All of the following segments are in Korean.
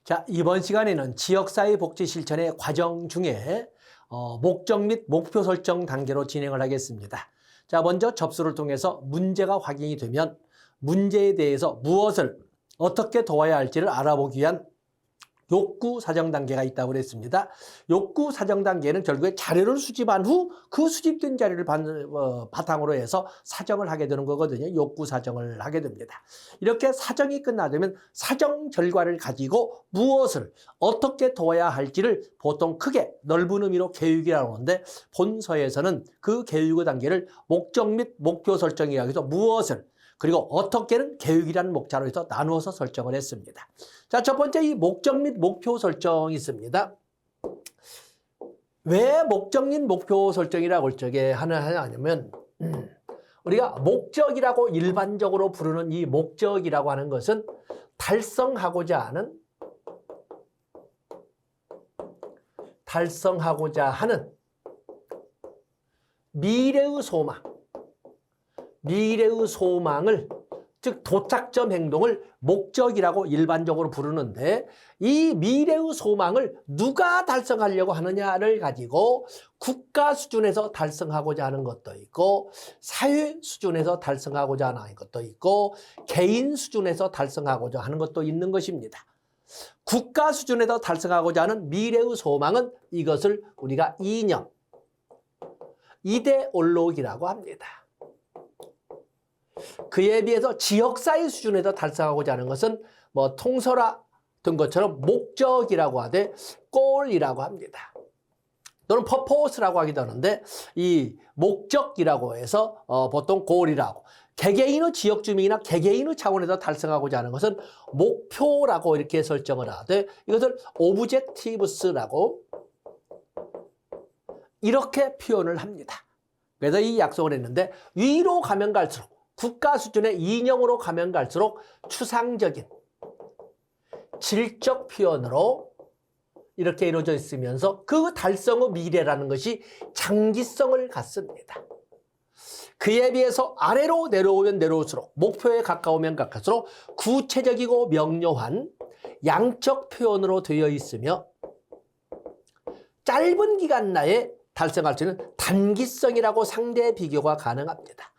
자, 이번 시간에는 지역사회 복지 실천의 과정 중에 목적 및 목표 설정 단계로 진행을 하겠습니다. 자, 먼저 접수를 통해서 문제가 확인이 되면 문제에 대해서 무엇을 어떻게 도와야 할지를 알아보기 위한 욕구 사정 단계가 있다고 그랬습니다. 욕구 사정 단계는 결국에 자료를 수집한 후 그 수집된 자료를 바탕으로 해서 사정을 하게 되는 거거든요. 욕구 사정을 하게 됩니다. 이렇게 사정이 끝나면 사정 결과를 가지고 무엇을 어떻게 도와야 할지를 보통 크게 넓은 의미로 계획이라고 하는데, 본서에서는 그 계획의 단계를 목적 및 목표 설정이라고 해서 무엇을 그리고 어떻게는 계획이라는 목차로 해서 나누어서 설정을 했습니다. 자, 첫 번째 이 목적 및 목표 설정이 있습니다. 왜 목적 및 목표 설정이라고 하냐면 우리가 목적이라고 일반적으로 부르는 이 목적이라고 하는 것은 달성하고자 하는 미래의 소망을, 즉 도착점 행동을 목적이라고 일반적으로 부르는데, 이 미래의 소망을 누가 달성하려고 하느냐를 가지고 국가 수준에서 달성하고자 하는 것도 있고, 사회 수준에서 달성하고자 하는 것도 있고, 개인 수준에서 달성하고자 하는 것도 있는 것입니다. 국가 수준에서 달성하고자 하는 미래의 소망은 이것을 우리가 이념, 이데올로기라고 합니다. 그에 비해서 지역사회 수준에서 달성하고자 하는 것은 통설화된 것처럼 목적이라고 하되 골이라고 합니다. 또는 퍼포스라고 하기도 하는데, 이 목적이라고 해서 보통 골이라고, 개개인의 지역 주민이나 개개인의 차원에서 달성하고자 하는 것은 목표라고 이렇게 설정을 하되, 이것을 오브젝티브스라고 이렇게 표현을 합니다. 그래서 이 약속을 했는데, 위로 가면 갈수록 국가 수준의 이념으로 가면 갈수록 추상적인 질적 표현으로 이렇게 이루어져 있으면서 그 달성의 미래라는 것이 장기성을 갖습니다. 그에 비해서 아래로 내려오면 내려올수록, 목표에 가까우면 가까울수록 구체적이고 명료한 양적 표현으로 되어 있으며, 짧은 기간 내에 달성할 수 있는 단기성이라고 상대 비교가 가능합니다.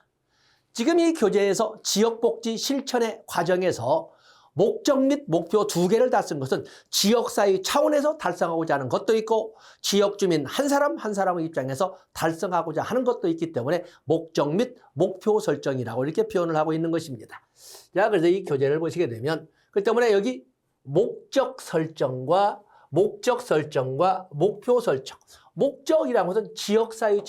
지금 이 교재에서 지역복지 실천의 과정에서 목적 및 목표 두 개를 달성 것은 지역사회 차원에서 달성하고자 하는 것도 있고, 지역 주민 한 사람 한 사람의 입장에서 달성하고자 하는 것도 있기 때문에 목적 및 목표 설정이라고 이렇게 표현을 하고 있는 것입니다. 자, 그래서 이 교재를 보시게 되면, 그 때문에 여기 목적 설정과 목표 설정, 목적이라는 것은 지역사회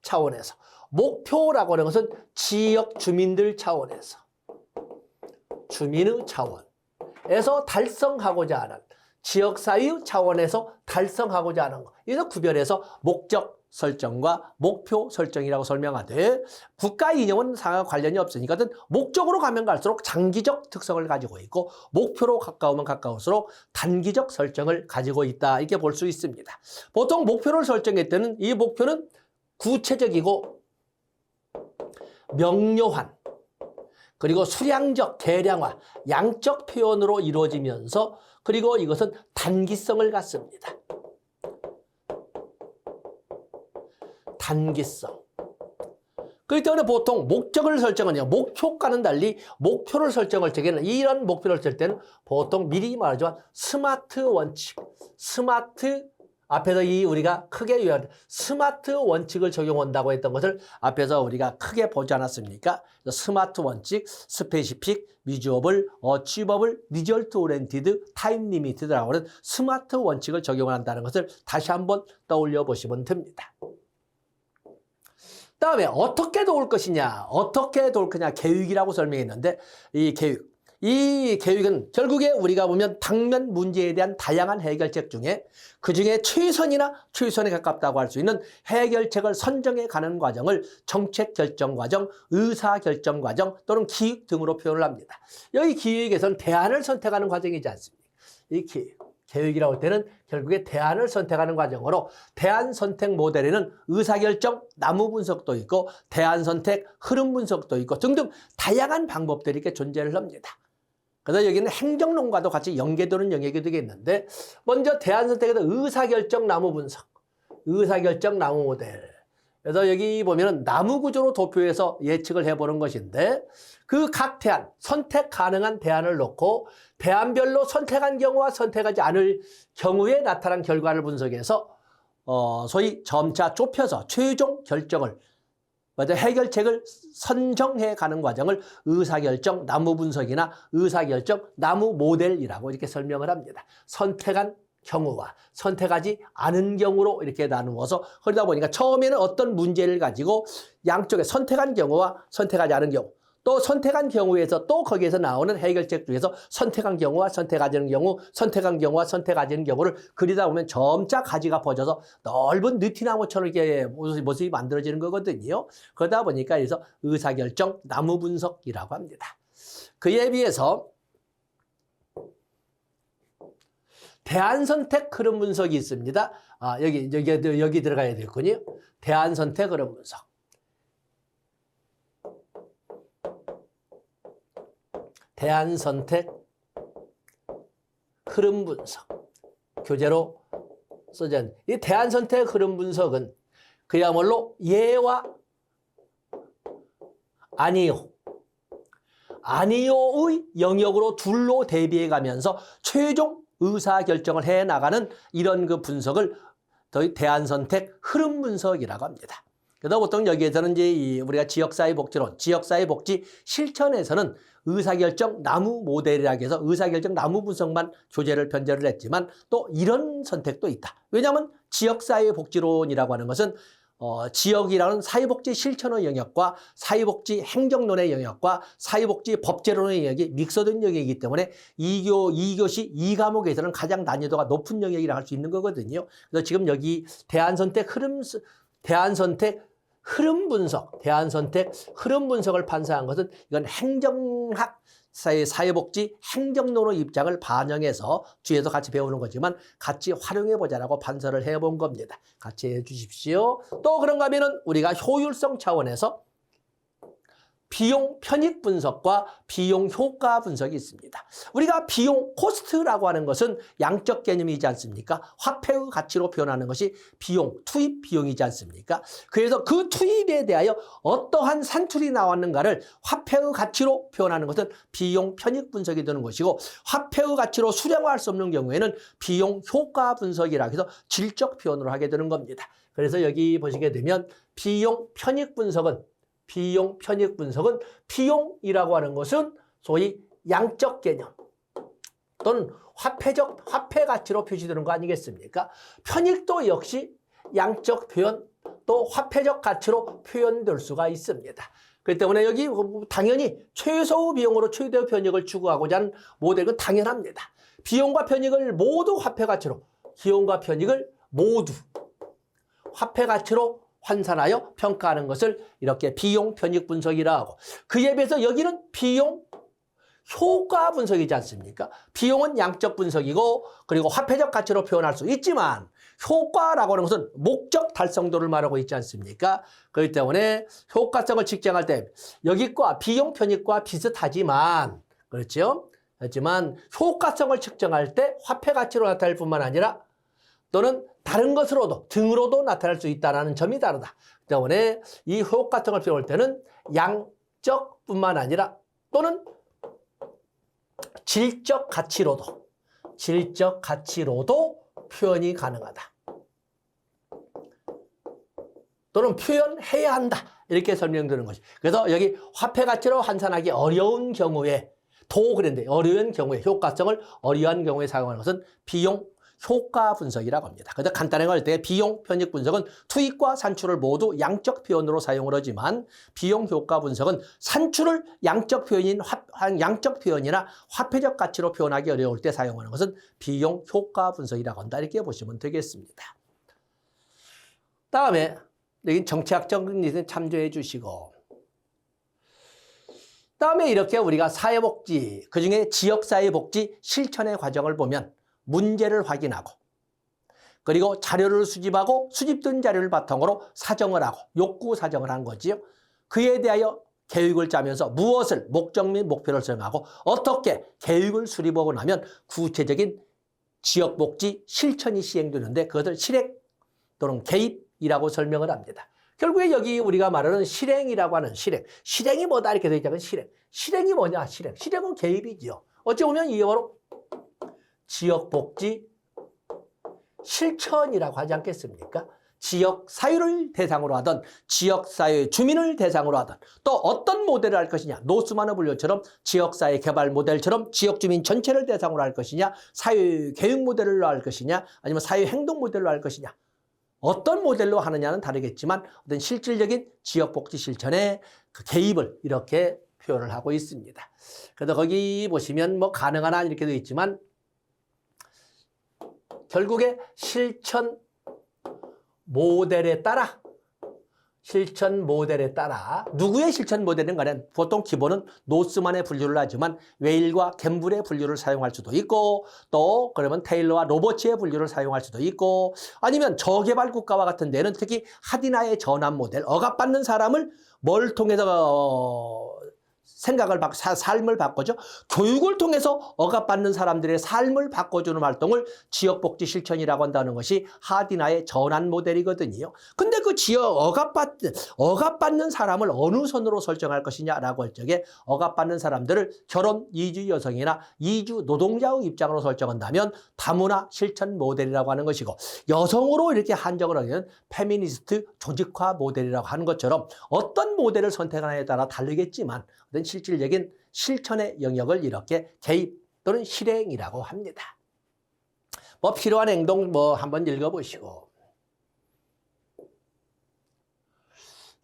차원에서, 목표라고 하는 것은 지역 주민들 차원에서, 주민의 차원에서 달성하고자 하는, 지역사회 차원에서 달성하고자 하는 것, 이래서 구별해서 목적 설정과 목표 설정이라고 설명하되, 국가 이념은 상하 관련이 없으니까 목적으로 가면 갈수록 장기적 특성을 가지고 있고, 목표로 가까우면 가까울수록 단기적 설정을 가지고 있다, 이렇게 볼 수 있습니다. 보통 목표를 설정할 때는 이 목표는 구체적이고 명료한, 그리고 수량적, 대량화, 양적 표현으로 이루어지면서, 그리고 이것은 단기성을 갖습니다. 단기성. 그렇기 때문에 보통 목적을 설정하냐, 목표과는 달리 목표를 설정할 때는, 이런 목표를 설 때는 보통 미리 말하지만 스마트 원칙, 앞에서 우리가 크게 요약한 스마트 원칙을 적용한다고 했던 것을 앞에서 우리가 크게 보지 않았습니까? 스마트 원칙, 스페시픽, 미주어블, 어치버블, 리절트 오리엔티드, 타임 리미티드라고 하는 스마트 원칙을 적용한다는 것을 다시 한번 떠올려 보시면 됩니다. 다음에 어떻게 도울 것이냐, 계획이라고 설명했는데, 이 계획은 결국에 우리가 보면 당면 문제에 대한 다양한 해결책 중에 그중에 최선에 가깝다고 할 수 있는 해결책을 선정해 가는 과정을 정책 결정 과정, 의사 결정 과정 또는 기획 등으로 표현을 합니다. 여기 기획에서는 대안을 선택하는 과정이지 않습니까? 이 계획이라고 할 때는 결국에 대안을 선택하는 과정으로, 대안 선택 모델에는 의사결정, 나무 분석도 있고, 대안 선택, 흐름 분석도 있고 등등 다양한 방법들이 이렇게 존재를 합니다. 그래서 여기는 행정론과도 같이 연계되는 영역이 되겠는데, 먼저 대안선택에서 의사결정 나무 분석, 의사결정 나무 모델. 그래서 여기 보면은 나무 구조로 도표해서 예측을 해보는 것인데, 그 각 대안, 선택 가능한 대안을 놓고 대안별로 선택한 경우와 선택하지 않을 경우에 나타난 결과를 분석해서 소위 점차 좁혀서 최종 결정을, 먼저 해결책을 선정해 가는 과정을 의사결정 나무 분석이나 의사결정 나무 모델이라고 이렇게 설명을 합니다. 선택한 경우와 선택하지 않은 경우로 이렇게 나누어서, 그러다 보니까 처음에는 어떤 문제를 가지고 양쪽에 선택한 경우와 선택하지 않은 경우, 또 선택한 경우에서 또 거기에서 나오는 해결책 중에서 선택한 경우와 선택하지 않은 경우, 선택한 경우와 선택하지 않은 경우를 그리다 보면 점차 가지가 퍼져서 넓은 느티나무처럼 이렇게 모습이 만들어지는 거거든요. 그러다 보니까 그래서 의사결정 나무 분석이라고 합니다. 그에 비해서 대안선택 흐름 분석이 있습니다. 여기 들어가야 되겠군요. 대안선택 흐름 분석. 대안선택 흐름 분석. 교재로 써져 있는 이 대안선택 흐름 분석은 그야말로 예와 아니요, 아니요의 영역으로 둘로 대비해 가면서 최종 의사결정을 해 나가는 이런 그 분석을 대안선택 흐름 분석이라고 합니다. 그래서 보통 여기에서는 이제 우리가 지역사회복지론, 지역사회복지 실천에서는 의사결정 나무 모델이라고 해서 의사결정 나무 분석만 교재를 변제를 했지만 또 이런 선택도 있다. 왜냐하면 지역사회복지론이라고 하는 것은 지역이라는 사회복지 실천의 영역과 사회복지 행정론의 영역과 사회복지 법제론의 영역이 믹서된 영역이기 때문에 2교시 2과목에서는 가장 난이도가 높은 영역이라고 할 수 있는 거거든요. 그래서 지금 여기 대안선택 흐름 분석을 판사한 것은 이건 행정학, 사회복지 행정론의 입장을 반영해서 뒤에서 같이 배우는 거지만 같이 활용해보자라고 판서를 해본 겁니다. 같이 해주십시오. 또 그런가 하면은 우리가 효율성 차원에서 비용 편익 분석과 비용 효과 분석이 있습니다. 우리가 비용 코스트라고 하는 것은 양적 개념이지 않습니까? 화폐의 가치로 표현하는 것이 비용, 투입 비용이지 않습니까? 그래서 그 투입에 대하여 어떠한 산출이 나왔는가를 화폐의 가치로 표현하는 것은 비용 편익 분석이 되는 것이고, 화폐의 가치로 수량화할 수 없는 경우에는 비용 효과 분석이라고 해서 질적 표현으로 하게 되는 겁니다. 그래서 여기 보시게 되면 비용이라고 비용이라고 하는 것은 소위 양적 개념 또는 화폐 가치로 표시되는 거 아니겠습니까? 편익도 역시 양적 표현 또 화폐적 가치로 표현될 수가 있습니다. 그렇기 때문에 여기 당연히 최소의 비용으로 최대의 편익을 추구하고자 하는 모델은 당연합니다. 비용과 편익을 모두 화폐 가치로, 기용과 편익을 모두 화폐 가치로 환산하여 평가하는 것을 이렇게 비용 편익 분석이라 하고, 그에 비해서 여기는 비용 효과 분석이지 않습니까? 비용은 양적 분석이고 그리고 화폐적 가치로 표현할 수 있지만 효과라고 하는 것은 목적 달성도를 말하고 있지 않습니까? 그렇기 때문에 효과성을 측정할 때 여기과 비용 편익과 비슷하지만, 그렇죠? 하지만 효과성을 측정할 때 화폐 가치로 나타날 뿐만 아니라 또는 다른 것으로도 등으로도 나타날 수 있다는 점이 다르다. 때문에 이 효과성을 표현할 때는 양적뿐만 아니라 또는 질적 가치로도 표현이 가능하다. 또는 표현해야 한다. 이렇게 설명되는 것이. 그래서 여기 화폐 가치로 환산하기 어려운 경우에 그랬는데 어려운 경우에 효과성을 어려운 경우에 사용하는 것은 비용 효과 분석이라고 합니다. 그래서 간단하게 할 때 비용 편익 분석은 투입과 산출을 모두 양적 표현으로 사용을 하지만 비용 효과 분석은 산출을 양적 표현이나 화폐적 가치로 표현하기 어려울 때 사용하는 것은 비용 효과 분석이라고 한다. 이렇게 보시면 되겠습니다. 다음에 여기 정치학적 리듬 참조해 주시고, 다음에 이렇게 우리가 사회복지, 그중에 지역사회복지 실천의 과정을 보면 문제를 확인하고 그리고 자료를 수집하고 수집된 자료를 바탕으로 사정을 하고 욕구 사정을 한 거지요. 그에 대하여 계획을 짜면서 무엇을 목적 및 목표를 설정하고 어떻게 계획을 수립하고 나면 구체적인 지역복지 실천이 시행되는데 그것을 실행 또는 개입이라고 설명을 합니다. 결국에 여기 우리가 말하는 실행이라고 하는 실행. 실행이 뭐다 이렇게 되어 있다면 실행. 실행이 뭐냐 실행. 실행은 개입이죠. 어찌 보면 이게 바로 지역복지 실천이라고 하지 않겠습니까? 지역사회를 대상으로 하든 지역사회 주민을 대상으로 하든 또 어떤 모델을 할 것이냐. 노스만의 분류처럼 지역사회 개발 모델처럼 지역주민 전체를 대상으로 할 것이냐. 사회계획 모델로 할 것이냐. 아니면 사회행동 모델로 할 것이냐. 어떤 모델로 하느냐는 다르겠지만 어떤 실질적인 지역복지 실천에 그 개입을 이렇게 표현을 하고 있습니다. 그래서 거기 보시면 뭐 가능한 한 이렇게 되어 있지만 결국에 실천 모델에 따라 누구의 실천 모델은 간에 보통 기본은 노스만의 분류를 하지만 웨일과 갬블의 분류를 사용할 수도 있고 또 그러면 테일러와 로버츠의 분류를 사용할 수도 있고 아니면 저개발 국가와 같은 데는 특히 하디나의 전환 모델 억압받는 사람을 뭘 통해서 삶을 바꿔줘? 교육을 통해서 억압받는 사람들의 삶을 바꿔주는 활동을 지역복지 실천이라고 한다는 것이 하디나의 전환 모델이거든요. 근데 그 지역 억압받는 사람을 어느 선으로 설정할 것이냐라고 할 적에 억압받는 사람들을 결혼 이주 여성이나 이주 노동자의 입장으로 설정한다면 다문화 실천 모델이라고 하는 것이고 여성으로 이렇게 한정을 하면 페미니스트 조직화 모델이라고 하는 것처럼 어떤 모델을 선택하느냐에 따라 다르겠지만 어떤 실질적인 실천의 영역을 이렇게 개입 또는 실행이라고 합니다. 뭐 필요한 행동 뭐 한번 읽어보시고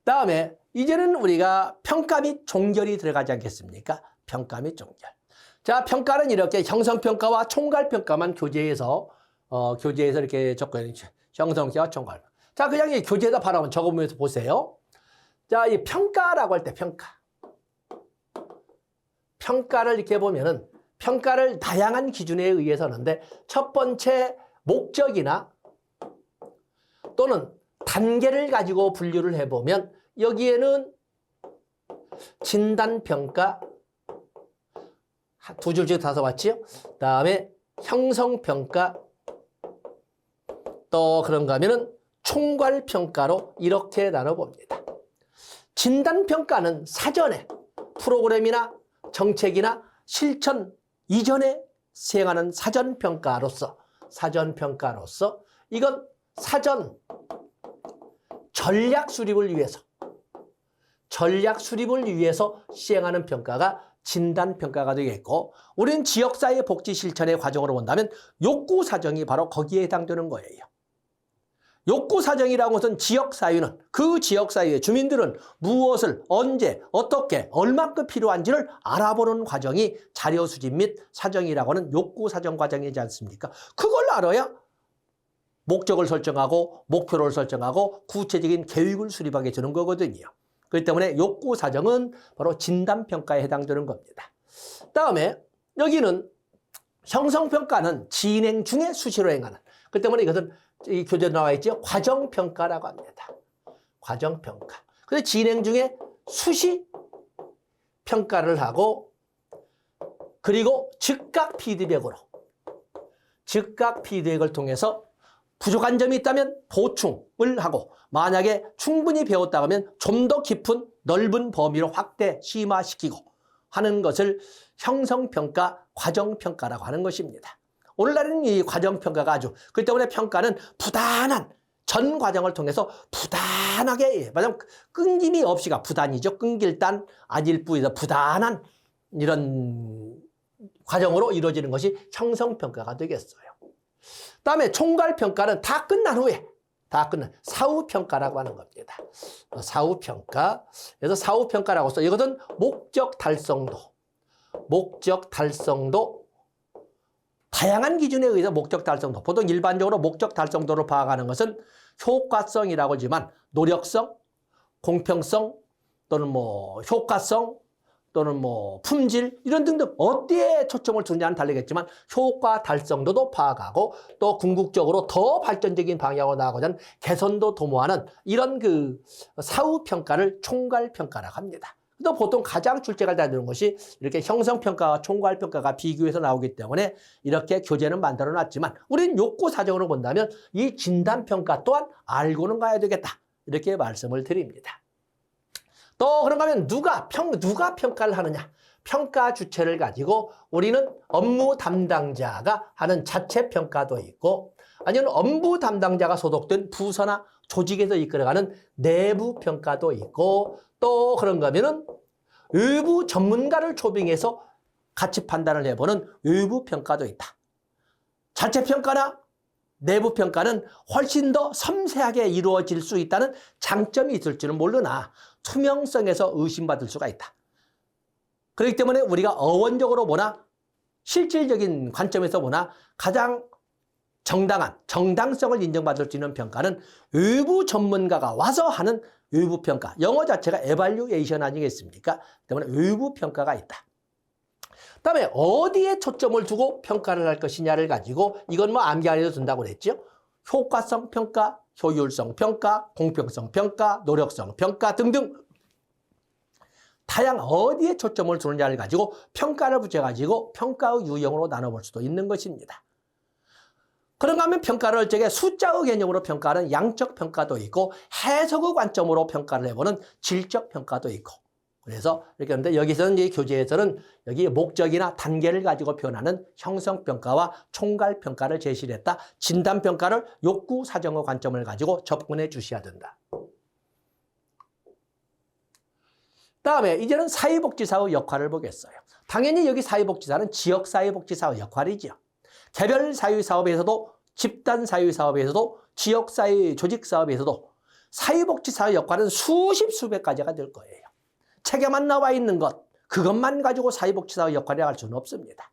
다음에 이제는 우리가 평가 및 종결이 들어가지 않겠습니까? 평가 및 종결. 자, 평가는 이렇게 형성평가와 총괄평가만 교재에서 이렇게 적고있는 형성평가와 총괄. 자, 그냥 이 교재에다 바로 한번 적어보면서 보세요. 자, 이 평가라고 할 때 평가를 이렇게 보면은 평가를 다양한 기준에 의해서 하는데 첫 번째 목적이나 또는 단계를 가지고 분류를 해보면 여기에는 진단평가 두 줄씩 다서 왔지요. 다음에 형성평가 또 그런가 하면은 총괄평가로 이렇게 나눠봅니다. 진단평가는 사전에 프로그램이나 정책이나 실천 이전에 시행하는 사전평가로서 이건 사전 전략 수립을 위해서 시행하는 평가가 진단평가가 되겠고 우리는 지역사회 복지 실천의 과정으로 본다면 욕구사정이 바로 거기에 해당되는 거예요. 욕구사정이라는 것은 지역사회는 그 지역사회의 주민들은 무엇을 언제 어떻게 얼마큼 필요한지를 알아보는 과정이 자료수집 및 사정이라고 하는 욕구사정 과정이지 않습니까? 그걸 알아야 목적을 설정하고 목표를 설정하고 구체적인 계획을 수립하게 되는 거거든요. 그렇기 때문에 욕구사정은 바로 진단평가에 해당되는 겁니다. 다음에 여기는 형성평가는 진행 중에 수시로 행하는 그렇기 때문에 이것은 이 교재에 나와 있죠. 과정평가라고 합니다. 과정평가. 그래서 진행 중에 수시 평가를 하고 그리고 즉각 피드백을 통해서 부족한 점이 있다면 보충을 하고 만약에 충분히 배웠다 하면 좀 더 깊은 넓은 범위로 확대 심화시키고 하는 것을 형성평가, 과정평가라고 하는 것입니다. 오늘날은 이 과정평가가 그렇기 때문에 평가는 부단한 전 과정을 통해서 부단하게 끊김이 없이가 부단이죠. 끊길 단 아질부에서 부단한 이런 과정으로 이루어지는 것이 형성평가가 되겠어요. 다음에 총괄평가는 다 끝난 사후평가라고 하는 겁니다. 사후평가. 그래서 사후평가라고 써. 이것은 목적 달성도 다양한 기준에 의해서 목적 달성도, 보통 일반적으로 목적 달성도를 파악하는 것은 효과성이라고 하지만 노력성, 공평성 또는 뭐 효과성 또는 뭐 품질 이런 등등 어디에 초점을 두느냐는 다르겠지만 효과 달성도도 파악하고 또 궁극적으로 더 발전적인 방향으로 나아가고자 하는 개선도 도모하는 이런 그 사후평가를 총괄평가라고 합니다. 또 보통 가장 출제가 잘 되는 것이 이렇게 형성평가와 총괄평가가 비교해서 나오기 때문에 이렇게 교재는 만들어 놨지만 우리는 욕구 사정으로 본다면 이 진단평가 또한 알고는 가야 되겠다. 이렇게 말씀을 드립니다. 또 그런가 하면 누가 평가를 하느냐. 평가 주체를 가지고 우리는 업무 담당자가 하는 자체 평가도 있고 아니면 업무 담당자가 소속된 부서나 조직에서 이끌어가는 내부 평가도 있고 또 그런가 하면은 외부 전문가를 초빙해서 가치 판단을 해보는 외부 평가도 있다. 자체 평가나 내부 평가는 훨씬 더 섬세하게 이루어질 수 있다는 장점이 있을지는 모르나 투명성에서 의심받을 수가 있다. 그렇기 때문에 우리가 어원적으로 보나 실질적인 관점에서 보나 가장 정당성을 인정받을 수 있는 평가는 외부 전문가가 와서 하는 외부 평가. 영어 자체가 에발류에이션 아니겠습니까? 때문에 외부 평가가 있다. 그다음에 어디에 초점을 두고 평가를 할 것이냐를 가지고 이건 뭐 암기 안에도 둔다고 그랬죠. 효과성 평가, 효율성 평가, 공평성 평가, 노력성 평가 등등 다양한 어디에 초점을 두느냐를 가지고 평가를 붙여가지고 평가의 유형으로 나눠볼 수도 있는 것입니다. 그런가 하면 평가를 할 적에 숫자의 개념으로 평가하는 양적 평가도 있고 해석의 관점으로 평가를 해보는 질적 평가도 있고 그래서 이렇게 하는데 여기서는 이 교재에서는 여기 목적이나 단계를 가지고 표현하는 형성평가와 총괄평가를 제시를 했다. 진단평가를 욕구 사정의 관점을 가지고 접근해 주셔야 된다. 다음에 이제는 사회복지사의 역할을 보겠어요. 당연히 여기 사회복지사는 지역사회복지사의 역할이죠. 개별 사회사업에서도 집단 사회사업에서도 지역사회 조직사업에서도 사회복지사의 역할은 수십 수백 가지가 될 거예요. 책에만 나와 있는 것 그것만 가지고 사회복지사의 역할이라고 할 수는 없습니다.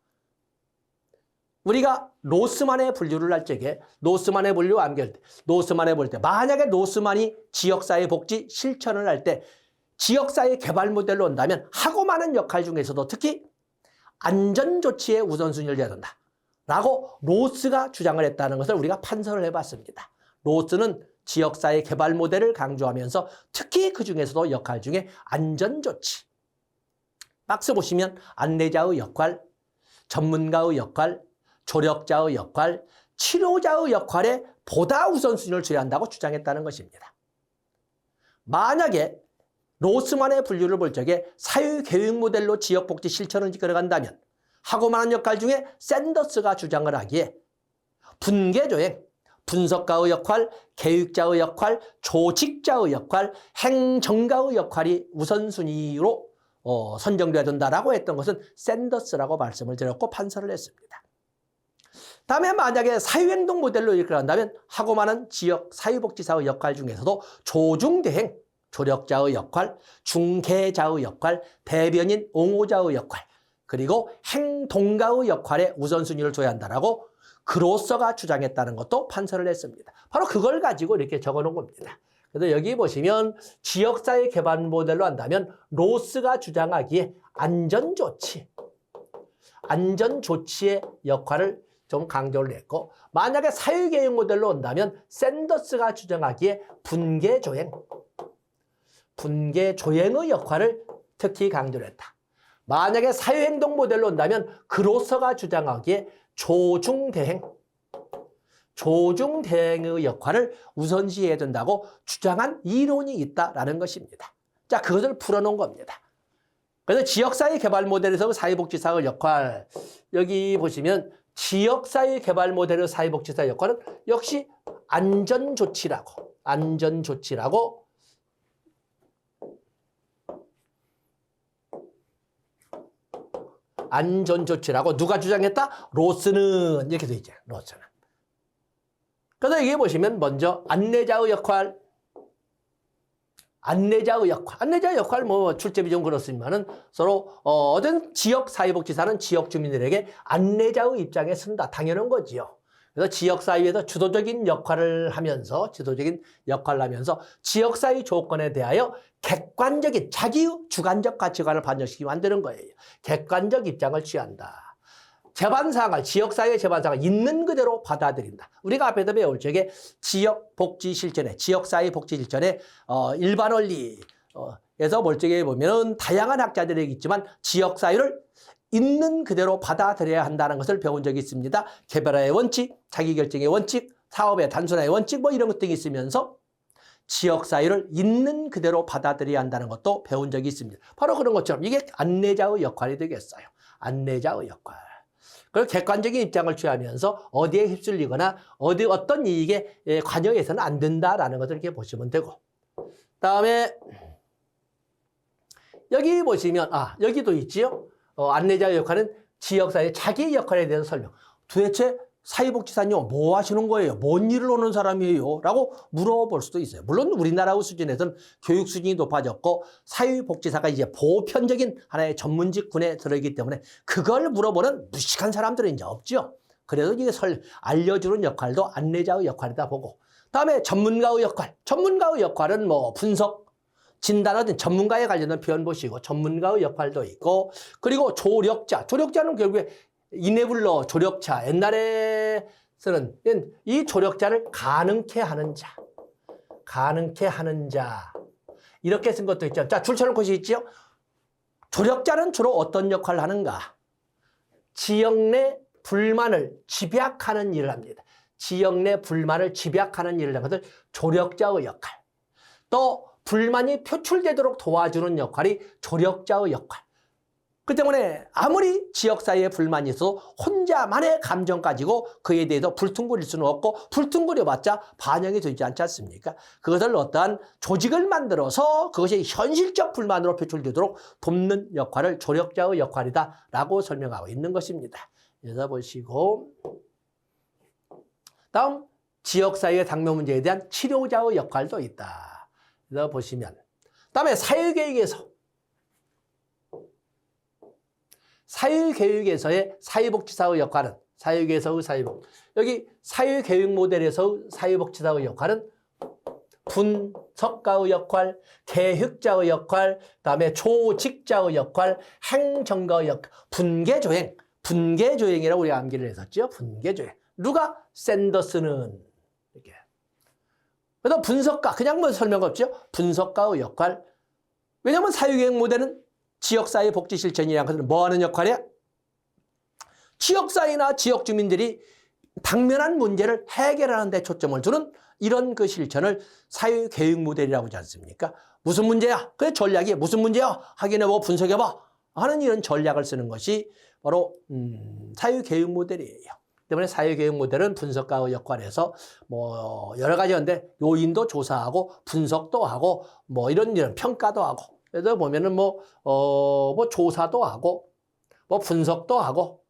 우리가 노스만의 분류를 할 적에 노스만의 분류 암기할 때 노스만에 볼 때 만약에 노스만이 지역사회복지 실천을 할 때 지역사회 개발 모델로 온다면 하고 많은 역할 중에서도 특히 안전조치에 우선순위를 둬야 된다. 라고 로스가 주장을 했다는 것을 우리가 판서를 해봤습니다. 로스는 지역사회 개발 모델을 강조하면서 특히 그 중에서도 역할 중에 안전조치. 박스 보시면 안내자의 역할, 전문가의 역할, 조력자의 역할, 치료자의 역할에 보다 우선순위를 줘야 한다고 주장했다는 것입니다. 만약에 로스만의 분류를 볼 적에 사회계획 모델로 지역복지 실천을 이끌어간다면 하고 많은 역할 중에 샌더스가 주장을 하기에 분계조행, 분석가의 역할, 계획자의 역할, 조직자의 역할, 행정가의 역할이 우선순위로 선정돼야 된다라고 했던 것은 샌더스라고 말씀을 드렸고 판서를 했습니다. 다음에 만약에 사회행동 모델로 이끌어간다면 하고 많은 지역 사회복지사의 역할 중에서도 조중대행, 조력자의 역할, 중개자의 역할, 대변인, 옹호자의 역할, 그리고 행동가의 역할에 우선순위를 둬야 한다라고 그로서가 주장했다는 것도 판서를 했습니다. 바로 그걸 가지고 이렇게 적어놓은 겁니다. 그래서 여기 보시면 지역사회 개발 모델로 한다면 로스가 주장하기에 안전조치의 역할을 좀 강조를 했고 만약에 사회계획 모델로 온다면 샌더스가 주장하기에 분계조행의 역할을 특히 강조를 했다. 만약에 사회행동 모델로 온다면 그로서가 주장하기에 조중대행의 역할을 우선시해야 된다고 주장한 이론이 있다라는 것입니다. 자, 그것을 풀어놓은 겁니다. 그래서 지역사회 개발 모델에서 사회복지사의 역할, 여기 보시면 지역사회 개발 모델의 사회복지사 역할은 역시 안전조치라고 누가 주장했다? 로스는 이렇게 돼 있죠. 로스는. 그래서 여기 보시면 먼저 안내자의 역할 뭐 출제비 좀 그렇습니다는 서로 어떤 지역 사회복지사는 지역 주민들에게 안내자의 입장에 쓴다. 당연한 거지요. 그래서 지역사회에서 주도적인 역할을 하면서 지역사회 조건에 대하여 객관적인 자기의 주관적 가치관을 반영시키게 만드는 거예요. 객관적 입장을 취한다. 제반사항을 지역사회 제반사항을 있는 그대로 받아들인다. 우리가 앞에서 배울 적에 지역복지 실천에 지역사회 복지 실천에 일반 원리 에서 멀쩡히 보면은 다양한 학자들이 있지만 지역사회를 있는 그대로 받아들여야 한다는 것을 배운 적이 있습니다. 개별화의 원칙, 자기결정의 원칙, 사업의 단순화의 원칙 뭐 이런 것 등이 있으면서 지역사회를 있는 그대로 받아들여야 한다는 것도 배운 적이 있습니다. 바로 그런 것처럼 이게 안내자의 역할이 되겠어요. 안내자의 역할. 그리고 객관적인 입장을 취하면서 어디에 휩쓸리거나 어떤 이익에 관여해서는 안 된다라는 것을 이렇게 보시면 되고. 다음에 여기 보시면 여기도 있지요. 안내자의 역할은 지역사회 자기 역할에 대해서 설명. 도대체 사회복지사님 뭐 하시는 거예요? 뭔 일을 하는 사람이에요? 라고 물어볼 수도 있어요. 물론 우리나라 수준에서는 교육 수준이 높아졌고 사회복지사가 이제 보편적인 하나의 전문직군에 들어있기 때문에 그걸 물어보는 무식한 사람들은 이제 없죠. 그래서 이게 알려주는 역할도 안내자의 역할이다 보고. 다음에 전문가의 역할. 전문가의 역할은 뭐 분석, 진단하든 전문가에 관련된 표현 보시고 전문가의 역할도 있고, 그리고 조력자. 조력자는 결국에 이네블러 조력자. 옛날에서는 이 조력자를 가능케 하는 자. 가능케 하는 자. 이렇게 쓴 것도 있죠. 자, 줄쳐놓은 것이 있죠. 조력자는 주로 어떤 역할을 하는가? 지역 내 불만을 집약하는 일을 합니다. 지역 내 불만을 집약하는 일을 하는 것을 조력자의 역할. 또 불만이 표출되도록 도와주는 역할이 조력자의 역할. 그 때문에 아무리 지역사회에 불만이 있어도 혼자만의 감정 가지고 그에 대해서 불퉁거릴 수는 없고 불퉁거려봤자 반영이 되지 않지 않습니까? 그것을 어떠한 조직을 만들어서 그것이 현실적 불만으로 표출되도록 돕는 역할을 조력자의 역할이다라고 설명하고 있는 것입니다. 여기서 보시고, 다음 지역사회의 당면 문제에 대한 치료자의 역할도 있다. 여기서 보시면, 다음에 사회교육에서의 사회복지사의 역할은, 사회교육에서의 사회복, 여기 사회교육 모델에서의 사회복지사의 역할은 분석가의 역할, 계획자의 역할, 그다음에 조직자의 역할, 행정가의 역할, 분계조행. 분계조행이라고 우리가 암기를 했었죠. 분계조행. 누가? 샌더스는. 이렇게. 그래서 분석가, 그냥 뭐 설명 없죠. 분석가의 역할. 왜냐하면 사회교육 모델은 지역사회 복지 실천이라는 것은 뭐 하는 역할이야? 지역사회나 지역 주민들이 당면한 문제를 해결하는 데 초점을 두는 이런 그 실천을 사회교육 모델이라고 하지 않습니까? 무슨 문제야? 그 전략이 무슨 문제야? 확인해보고 분석해봐 하는 이런 전략을 쓰는 것이 바로 사회교육 모델이에요. 때문에 사회교육 모델은 분석가의 역할에서 뭐 여러 가지인데 요인도 조사하고 분석도 하고 뭐 이런 평가도 하고, 그래서 보면은 뭐 조사도 하고 뭐 분석도 하고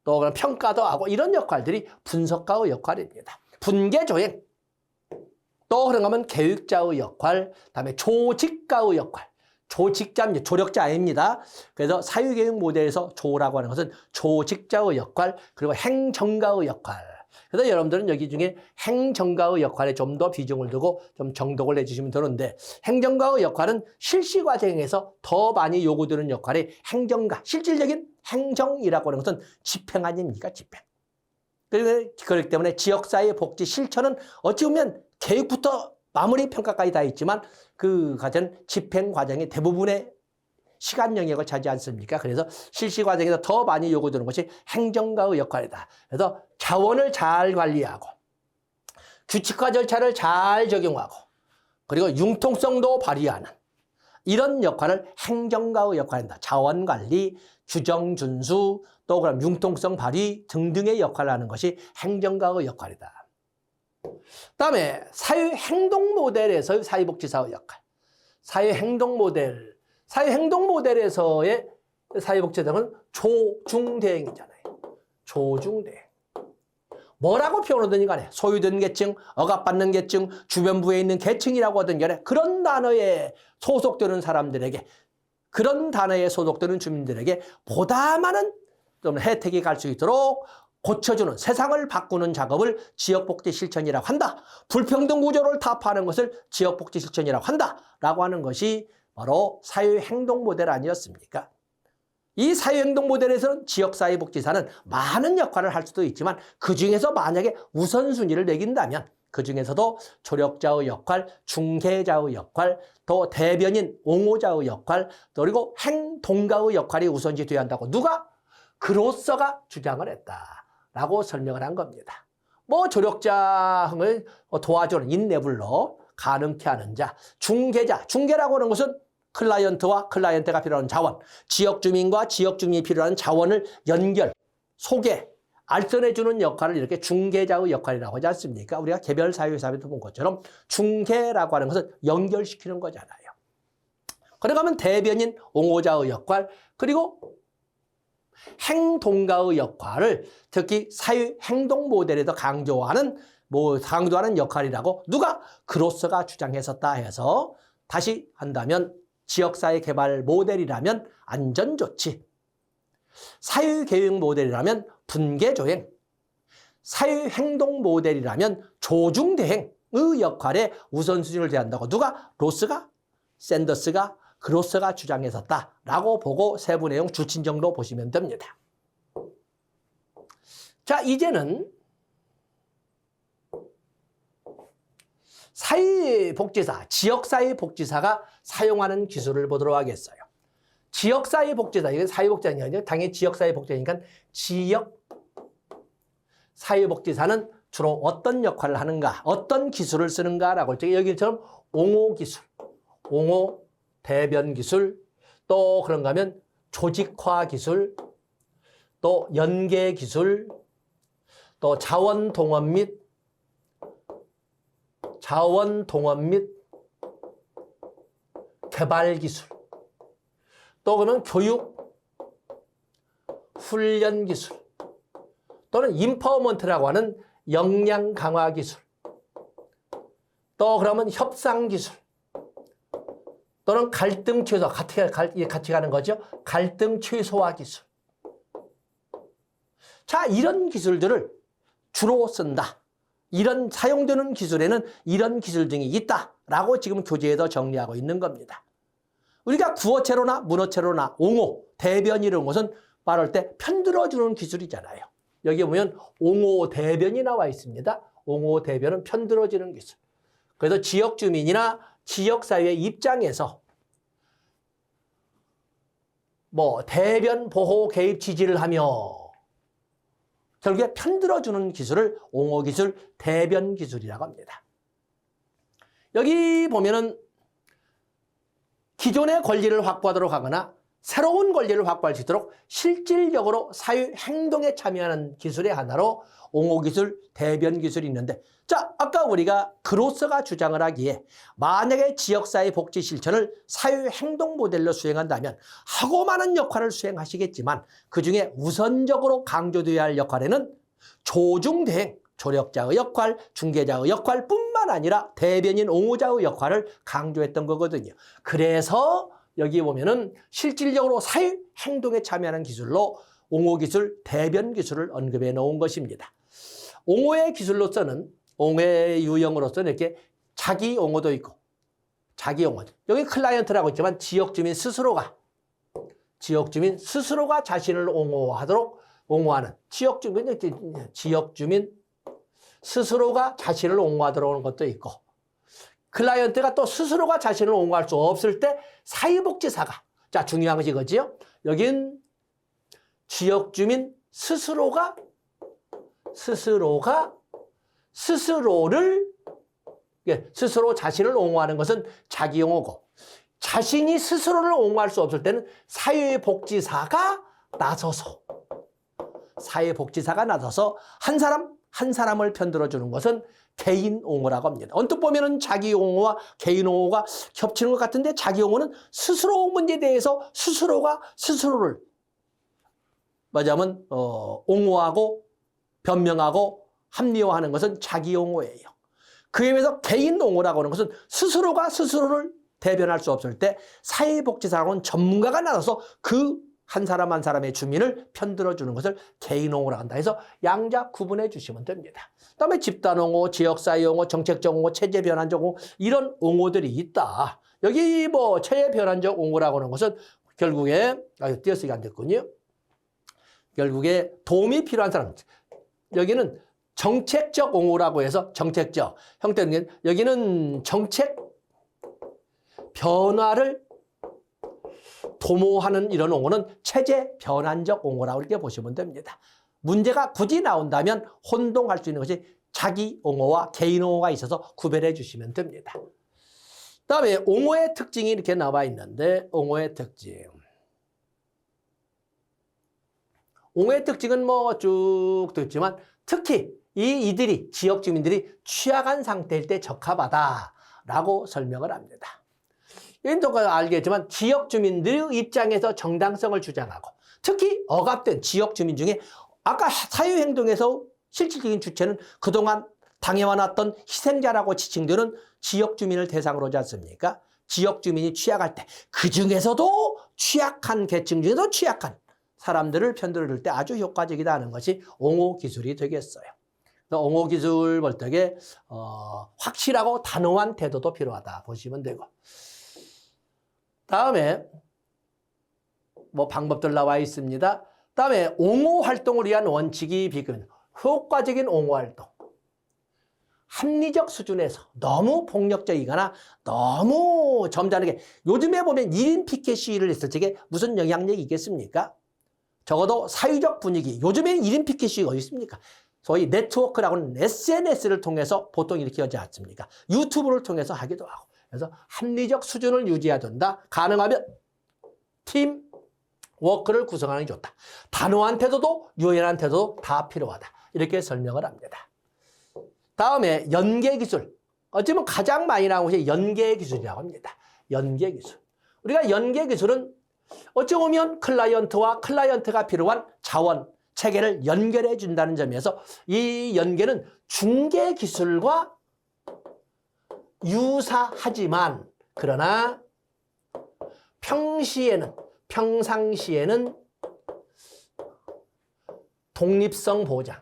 또 그런 평가도 하고 이런 역할들이 분석가의 역할입니다. 분계조행. 또 그런가 하면 계획자의 역할, 그다음에 조직가의 역할. 조직자, 조력자 아닙니다. 그래서 사회교육 모델에서 조라고 하는 것은 조직자의 역할, 그리고 행정가의 역할. 그래서 여러분들은 여기 중에 행정가의 역할에 좀 더 비중을 두고 좀 정독을 해주시면 되는데, 행정가의 역할은 실시 과정에서 더 많이 요구되는 역할이 행정가, 실질적인 행정이라고 하는 것은 집행 아닙니까? 집행. 그렇기 때문에 지역사회 복지 실천은 어찌 보면 계획부터 마무리 평가까지 다 있지만 그 과정 집행 과정이 대부분의 시간 영역을 차지 않습니까? 그래서 실시 과정에서 더 많이 요구되는 것이 행정가의 역할이다. 그래서 자원을 잘 관리하고 규칙과 절차를 잘 적용하고 그리고 융통성도 발휘하는 이런 역할을 행정가의 역할이다. 자원 관리, 규정 준수, 또 그럼 융통성 발휘 등등의 역할을 하는 것이 행정가의 역할이다. 그다음에 사회행동 모델에서의 사회복지사의 역할. 사회행동 모델에서의 사회복지사는 조중대행이잖아요. 조중대행. 뭐라고 표현하든 간에 소유된 계층, 억압받는 계층, 주변부에 있는 계층이라고 하든 간에 그런 단어에 소속되는 사람들에게, 그런 단어에 소속되는 주민들에게 보다 많은 좀 혜택이 갈 수 있도록 고쳐주는, 세상을 바꾸는 작업을 지역복지 실천이라고 한다. 불평등 구조를 타파하는 것을 지역복지 실천이라고 한다라고 하는 것이 바로 사회행동 모델 아니었습니까? 이 사회행동 모델에서는 지역사회복지사는 많은 역할을 할 수도 있지만 그중에서 만약에 우선순위를 매긴다면 그 중에서도 조력자의 역할, 중개자의 역할, 또 대변인, 옹호자의 역할, 그리고 행동가의 역할이 우선시 돼야 한다고 누가? 그로서가 주장을 했다라고 설명을 한 겁니다. 뭐 조력자를 도와주는 인내불로 가능케 하는 자, 중개자, 중개라고 하는 것은 클라이언트와 클라이언트가 필요한 자원, 지역 주민과 지역 주민이 필요한 자원을 연결, 소개, 알선해주는 역할을 이렇게 중개자의 역할이라고 하지 않습니까? 우리가 개별 사회에서도 본 것처럼 중개라고 하는 것은 연결시키는 거잖아요. 그러가면 대변인, 옹호자의 역할, 그리고 행동가의 역할을 특히 사회 행동 모델에서 강조하는 역할이라고 누가? 그로서가 주장했었다 해서 다시 한다면 지역사회 개발 모델이라면 안전조치, 사회계획 모델이라면 분계조행, 사회행동 모델이라면 조중대행의 역할에 우선순위를 대한다고 누가? 로스가, 샌더스가, 그로서가 주장했었다라고 보고 세부 내용 주친 정도 보시면 됩니다. 자, 이제는 사회복지사, 지역사회복지사가 사용하는 기술을 보도록 하겠어요. 지역사회복지사, 이건 사회복지사가 아니라 당연히 지역사회복지사니까 지역사회복지사는 주로 어떤 역할을 하는가, 어떤 기술을 쓰는가라고 할 때 여기처럼 옹호기술, 옹호 대변기술, 또 그런가 하면 조직화기술, 또 연계기술, 또 자원동원 및 개발기술, 또 그러면 교육, 훈련기술, 또는 인파워먼트라고 하는 역량 강화 기술, 또 그러면 협상기술, 또는 갈등 최소, 같이 가는 거죠. 갈등 최소화 기술. 자, 이런 기술들을 주로 쓴다. 이런 사용되는 기술에는 이런 기술 등이 있다라고 지금 교재에서 정리하고 있는 겁니다. 우리가 구어체로나 문어체로나 옹호, 대변 이런 것은 말할 때 편들어주는 기술이잖아요. 여기 보면 옹호 대변이 나와 있습니다. 옹호 대변은 편들어지는 기술. 그래서 지역 주민이나 지역사회 입장에서 대변 보호 개입 지지를 하며 결국에 편들어주는 기술을 옹호기술, 대변기술이라고 합니다. 여기 보면은 기존의 권리를 확보하도록 하거나 새로운 권리를 확보할 수 있도록 실질적으로 사회 행동에 참여하는 기술의 하나로 옹호기술, 대변기술이 있는데, 자, 아까 우리가 그로서가 주장을 하기에 만약에 지역사회 복지 실천을 사회 행동 모델로 수행한다면 하고 많은 역할을 수행하시겠지만 그중에 우선적으로 강조되어야 할 역할에는 조중대행, 조력자의 역할, 중개자의 역할뿐만 아니라 대변인, 옹호자의 역할을 강조했던 거거든요. 그래서 여기 보면은 실질적으로 사회 행동에 참여하는 기술로 옹호기술, 대변기술을 언급해 놓은 것입니다. 옹호의 기술로서는, 옹호의 유형으로서는 이렇게 자기 옹호도 있고, 자기 옹호. 여기 클라이언트라고 있지만 지역 주민 스스로가 자신을 옹호하는 지역 주민 스스로가 자신을 옹호하도록 하는 것도 있고, 클라이언트가 또 스스로가 자신을 옹호할 수 없을 때 사회복지사가, 자, 중요한 것이 이거지요. 여긴 지역 주민 스스로가 스스로 자신을 옹호하는 것은 자기 옹호고, 자신이 스스로를 옹호할 수 없을 때는 사회복지사가 나서서 한 사람을 편들어주는 것은 개인 옹호라고 합니다. 언뜻 보면은 자기 옹호와 개인 옹호가 겹치는 것 같은데, 자기 옹호는 스스로 문제에 대해서 스스로가 스스로를 말하자면 옹호하고 변명하고 합리화하는 것은 자기 옹호예요. 그에 비해서 개인 옹호라고 하는 것은 스스로가 스스로를 대변할 수 없을 때 사회복지사라고는 전문가가 나서서 그 한 사람 한 사람의 주민을 편들어주는 것을 개인 옹호라고 한다 해서 양자 구분해 주시면 됩니다. 그다음에 집단 옹호, 지역사회 옹호, 정책적 옹호, 체제 변환적 옹호, 이런 옹호들이 있다. 여기 체제 변환적 옹호라고 하는 것은 결국에 띄어쓰기 안 됐군요. 결국에 도움이 필요한 사람, 여기는 정책적 옹호라고 해서 정책적 형태는 여기는 정책 변화를 도모하는 이런 옹호는 체제 변환적 옹호라고 이렇게 보시면 됩니다. 문제가 굳이 나온다면 혼동할 수 있는 것이 자기 옹호와 개인 옹호가 있어서 구별해 주시면 됩니다. 그다음에 옹호의 특징이 이렇게 나와 있는데 옹호의 특징. 옹호의 특징은 뭐 쭉 듣지만 특히 이들이 지역 주민들이 취약한 상태일 때 적합하다라고 설명을 합니다. 인도가 알겠지만 지역 주민들의 입장에서 정당성을 주장하고 특히 억압된 지역 주민 중에 아까 사유행동에서 실질적인 주체는 그동안 당해와놨던 희생자라고 지칭되는 지역 주민을 대상으로 하지 않습니까? 지역 주민이 취약할 때 그중에서도 취약한 계층 중에서 취약한 사람들을 편들을 때 아주 효과적이다 하는 것이 옹호 기술이 되겠어요. 옹호 기술 볼 적에 확실하고 단호한 태도도 필요하다 보시면 되고 다음에 뭐 방법들 나와 있습니다. 다음에 옹호 활동을 위한 원칙이 비근 효과적인 옹호 활동. 합리적 수준에서 너무 폭력적이거나 너무 점잖게 요즘에 보면 1인 피켓 시위를 했을 적에 무슨 영향력이 있겠습니까? 적어도 사회적 분위기 요즘에는 1인 피켓 시위가 어디 있습니까? 소위 네트워크라고 하는 SNS를 통해서 보통 이렇게 하지 않습니까? 유튜브를 통해서 하기도 하고 그래서 합리적 수준을 유지해야 된다. 가능하면 팀 워크를 구성하는 게 좋다. 단호한 태도도 유연한 태도도 다 필요하다. 이렇게 설명을 합니다. 다음에 연계기술. 어쩌면 가장 많이 나오는 것이 연계기술이라고 합니다. 연계기술. 우리가 연계기술은 어찌 보면 클라이언트가 필요한 자원, 체계를 연결해 준다는 점에서 이 연계는 중개기술과 유사하지만 그러나 평상시에는 독립성 보장,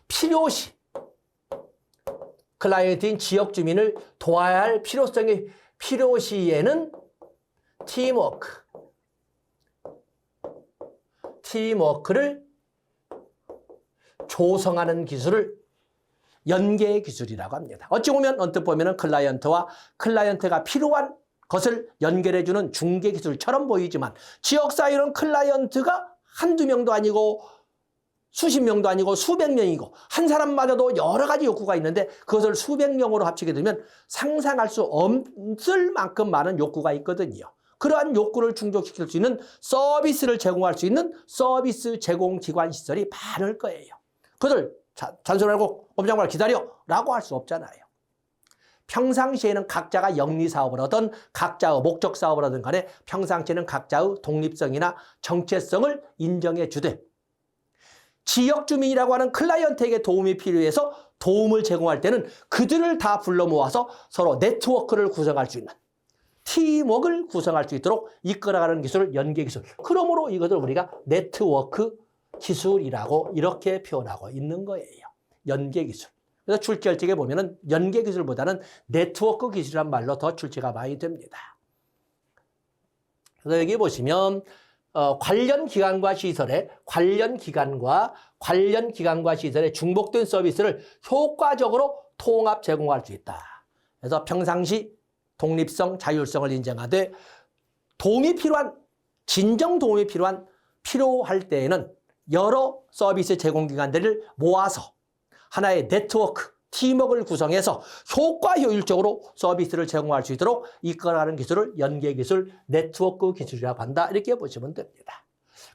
필요시 클라이언트인 지역 주민을 도와야 할 필요시에는 팀워크를 조성하는 기술을 연계 기술이라고 합니다. 어찌 보면 언뜻 보면 클라이언트가 필요한 것을 연결해주는 중개 기술처럼 보이지만 지역사회는 클라이언트가 한두 명도 아니고 수십 명도 아니고 수백 명이고 한 사람마저도 여러 가지 욕구가 있는데 그것을 수백 명으로 합치게 되면 상상할 수 없을 만큼 많은 욕구가 있거든요. 그러한 욕구를 충족시킬 수 있는 서비스를 제공할 수 있는 서비스 제공 기관 시설이 많을 거예요. 그들 잔소리 말고 꼼짝말 기다려 라고 할 수 없잖아요. 평상시에는 각자가 영리사업을 하든 각자의 목적사업을 하든 간에 평상시에는 각자의 독립성이나 정체성을 인정해 주되 지역 주민이라고 하는 클라이언트에게 도움이 필요해서 도움을 제공할 때는 그들을 다 불러 모아서 서로 네트워크를 구성할 수 있는 팀워크를 구성할 수 있도록 이끌어가는 기술, 연계기술. 그러므로 이것을 우리가 네트워크 기술이라고 이렇게 표현하고 있는 거예요. 연계기술. 그래서 출제할 적에 보면은 연계기술보다는 네트워크 기술이란 말로 더 출제가 많이 됩니다. 그래서 여기 보시면 관련 기관과 시설에 중복된 서비스를 효과적으로 통합 제공할 수 있다. 그래서 평상시 독립성, 자율성을 인정하되 진정 도움이 필요할 때에는 여러 서비스 제공기관들을 모아서 하나의 네트워크, 팀워크를 구성해서 효율적으로 서비스를 제공할 수 있도록 이끌어가는 기술을 연계기술, 네트워크 기술이라고 한다. 이렇게 보시면 됩니다.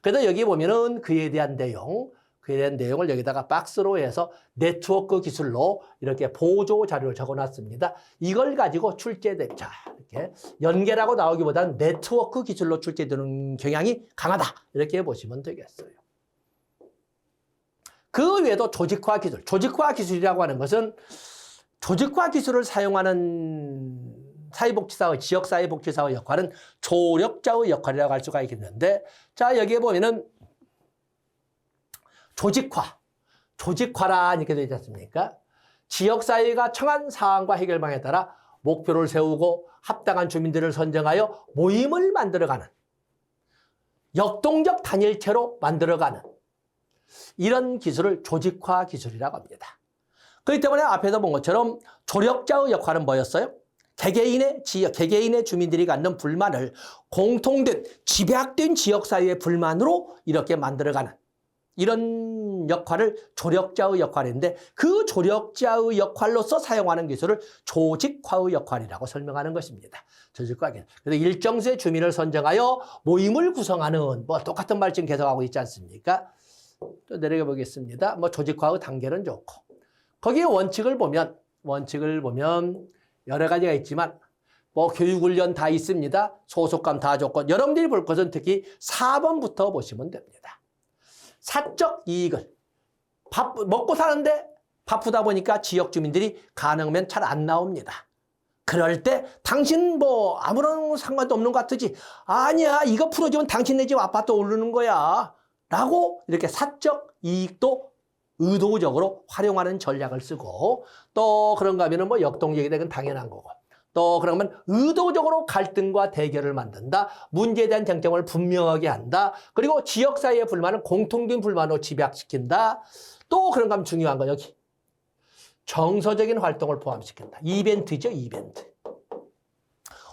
그래서 여기 보면은 그에 대한 내용을 여기다가 박스로 해서 네트워크 기술로 이렇게 보조 자료를 적어놨습니다. 이걸 가지고 출제됩니다. 이렇게 연계라고 나오기보다는 네트워크 기술로 출제되는 경향이 강하다. 이렇게 보시면 되겠어요. 그 외에도 조직화 기술이라고 하는 것은 조직화 기술을 사용하는 사회복지사의 지역사회복지사의 역할은 조력자의 역할이라고 할 수가 있겠는데 자 여기에 보면은 조직화라 이렇게 되지 않습니까? 지역사회가 청한 사항과 해결방에 따라 목표를 세우고 합당한 주민들을 선정하여 모임을 만들어가는 역동적 단일체로 만들어가는 이런 기술을 조직화 기술이라고 합니다. 그렇기 때문에 앞에서 본 것처럼 조력자의 역할은 뭐였어요? 개개인의 지역, 개개인의 주민들이 갖는 불만을 공통된 집약된 지역사회의 불만으로 이렇게 만들어가는 이런 역할을 조력자의 역할인데 그 조력자의 역할로서 사용하는 기술을 조직화의 역할이라고 설명하는 것입니다. 조직화 기술. 그래서 일정 수의 주민을 선정하여 모임을 구성하는 뭐 똑같은 말 지금 계속하고 있지 않습니까? 또 내려가 보겠습니다. 뭐 조직화의 단계는 좋고 거기에 원칙을 보면 여러 가지가 있지만 뭐 교육훈련 다 있습니다. 소속감 다 좋고 여러분들이 볼 것은 특히 4번부터 보시면 됩니다. 사적 이익을 먹고 사는데 바쁘다 보니까 지역 주민들이 가능하면 잘 안 나옵니다. 그럴 때 당신 뭐 아무런 상관도 없는 것 같으지 아니야 이거 풀어주면 당신네 집 아파트 오르는 거야 라고 이렇게 사적 이익도 의도적으로 활용하는 전략을 쓰고 또 그런가 하면 뭐 역동적이 되건 당연한 거고 또 그러면 의도적으로 갈등과 대결을 만든다. 문제에 대한 쟁점을 분명하게 한다. 그리고 지역 사이의 불만을 공통된 불만으로 집약시킨다. 또 그런가 하면 중요한 건 여기 정서적인 활동을 포함시킨다. 이벤트죠, 이벤트.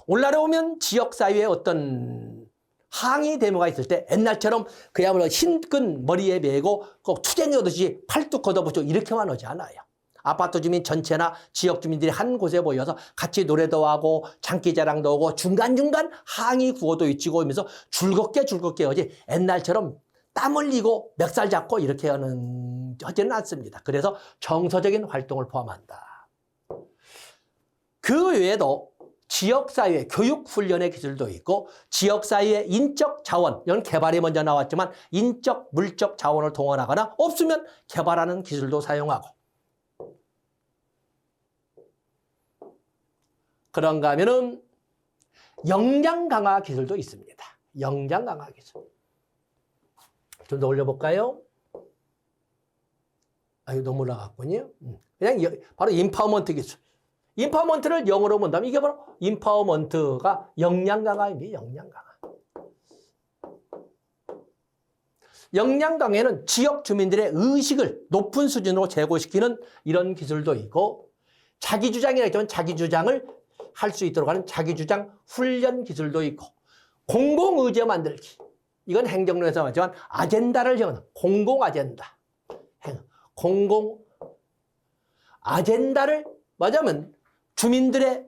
오늘날에 오면 지역 사이에 어떤 항의 데모가 있을 때 옛날처럼 그야말로 흰끈 머리에 메고 꼭 투쟁이 오듯이 팔뚝 걷어붙이고 이렇게만 오지 않아요. 아파트 주민 전체나 지역 주민들이 한 곳에 모여서 같이 노래도 하고 장기자랑도 하고 중간중간 항의 구호도 외치고 하면서 즐겁게 오지 옛날처럼 땀 흘리고 멱살 잡고 이렇게 하지는 않습니다. 그래서 정서적인 활동을 포함한다. 그 외에도 지역사회 교육훈련의 기술도 있고 지역사회의 인적 자원, 이건 개발이 먼저 나왔지만 인적, 물적 자원을 동원하거나 없으면 개발하는 기술도 사용하고 그런가 하면은 역량 강화 기술도 있습니다. 역량 강화 기술. 좀 더 올려볼까요? 아유, 너무 올라갔군요. 그냥 바로 인파워먼트 기술. 인파워먼트를 영어로 본다면 이게 바로 인파워먼트가 역량 강화입니다. 역량 강화. 역량 강화에는 지역 주민들의 의식을 높은 수준으로 제고시키는 이런 기술도 있고 자기 주장이라 했지만 자기 주장을 할 수 있도록 하는 자기주장 훈련 기술도 있고 공공의제 만들기. 이건 행정론에서 말하지만 아젠다를 정하는 공공 아젠다. 공공 아젠다를 말하자면 주민들의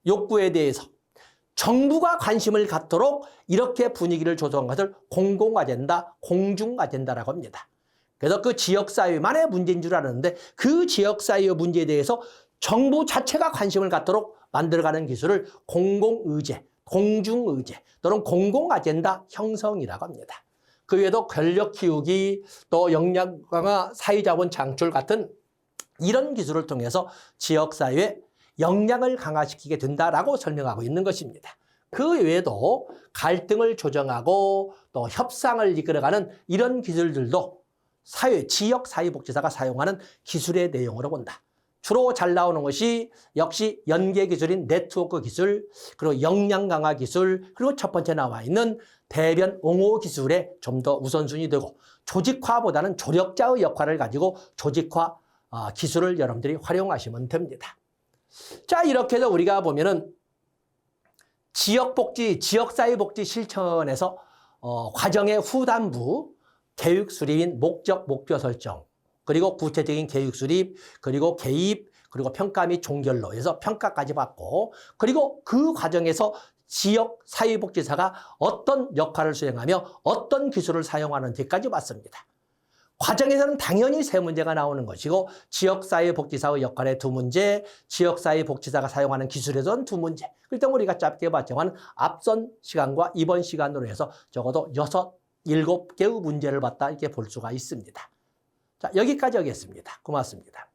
욕구에 대해서 정부가 관심을 갖도록 이렇게 분위기를 조성한 것을 공공 아젠다, 공중 아젠다라고 합니다. 그래서 그 지역사회만의 문제인 줄 알았는데 그 지역사회의 문제에 대해서 정부 자체가 관심을 갖도록 만들어가는 기술을 공공의제, 공중의제 또는 공공아젠다 형성이라고 합니다. 그 외에도 권력 키우기, 또 역량 강화, 사회자본 창출 같은 이런 기술을 통해서 지역사회의 역량을 강화시키게 된다라고 설명하고 있는 것입니다. 그 외에도 갈등을 조정하고 또 협상을 이끌어가는 이런 기술들도 지역사회복지사가 사용하는 기술의 내용으로 본다. 주로 잘 나오는 것이 역시 연계 기술인 네트워크 기술, 그리고 역량 강화 기술, 그리고 첫 번째 나와 있는 대변 옹호 기술에 좀 더 우선순위 되고 조직화보다는 조력자의 역할을 가지고 조직화 기술을 여러분들이 활용하시면 됩니다. 자, 이렇게 해서 우리가 보면은 지역사회복지 실천에서 과정의 후단부, 계획 수립인 목적, 목표 설정, 그리고 구체적인 계획 수립, 그리고 개입, 그리고 평가 및 종결로 해서 평가까지 받고 그리고 그 과정에서 지역 사회복지사가 어떤 역할을 수행하며 어떤 기술을 사용하는지까지 봤습니다. 과정에서는 당연히 세 문제가 나오는 것이고 지역사회복지사의 역할에 2문제, 지역사회복지사가 사용하는 기술에서는 2문제. 그렇기 때문에 우리가 짧게 봤지만 앞선 시간과 이번 시간으로 해서 적어도 6, 7개의 문제를 봤다 이렇게 볼 수가 있습니다. 자, 여기까지 하겠습니다. 고맙습니다.